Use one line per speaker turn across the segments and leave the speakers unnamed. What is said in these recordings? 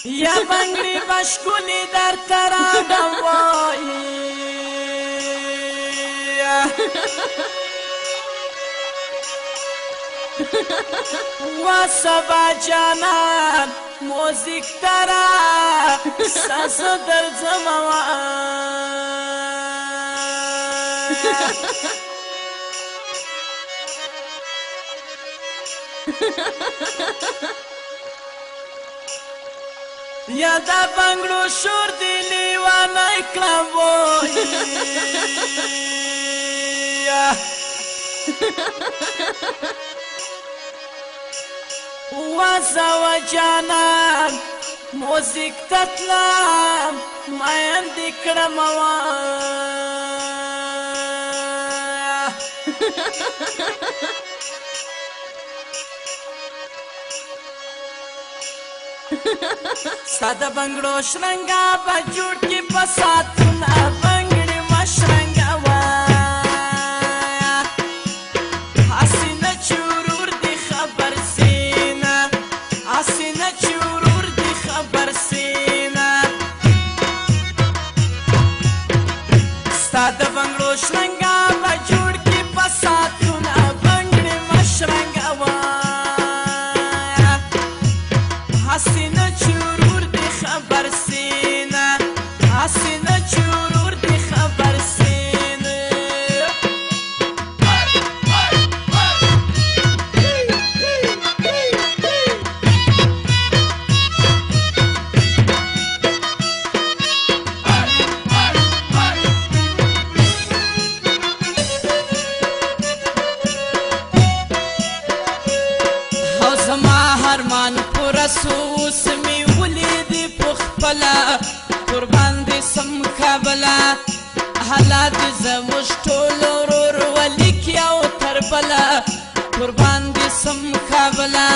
یا بنگړي بشکولي در تراډم وایي وا سبا جانان موزیک ترا ساز درځم یا دا بنگړو شور دی لیوانه کړم وایي وزا جانان موزیک تتلام ماین دکړم ساده بنگړو شرنګا بجوټ کې پساتونه بنگړي مشرنګا سوس می ولیدی پخپلا قربان دی سم کابلا حالات زموش ټول ورور ولیکی او تربلا قربان دی سم کابلا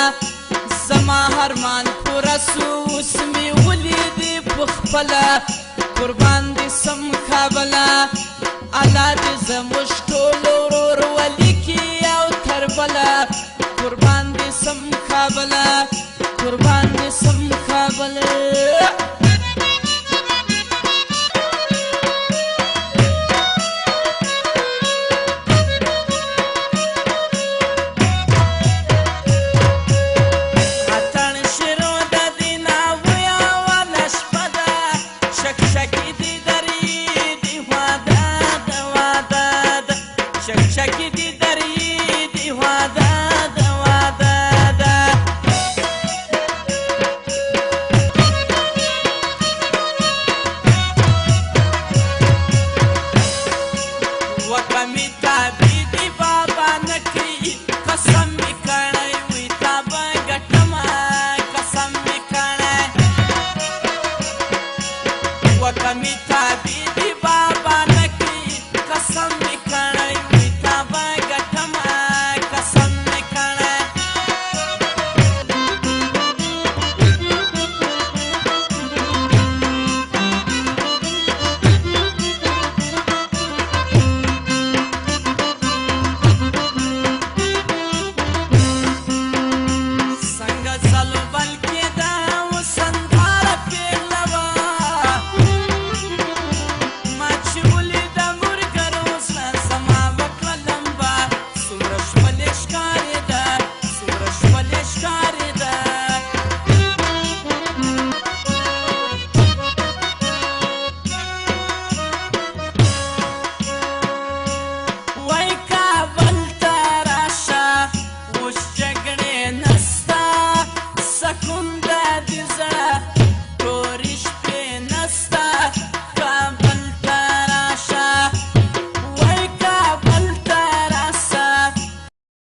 زما هرمان پورا سوس می ولیدی پخپلا قربان دی سم کابلا حالات زموش ټول ورور ولیکی او تربلا قربان دی سم کابلا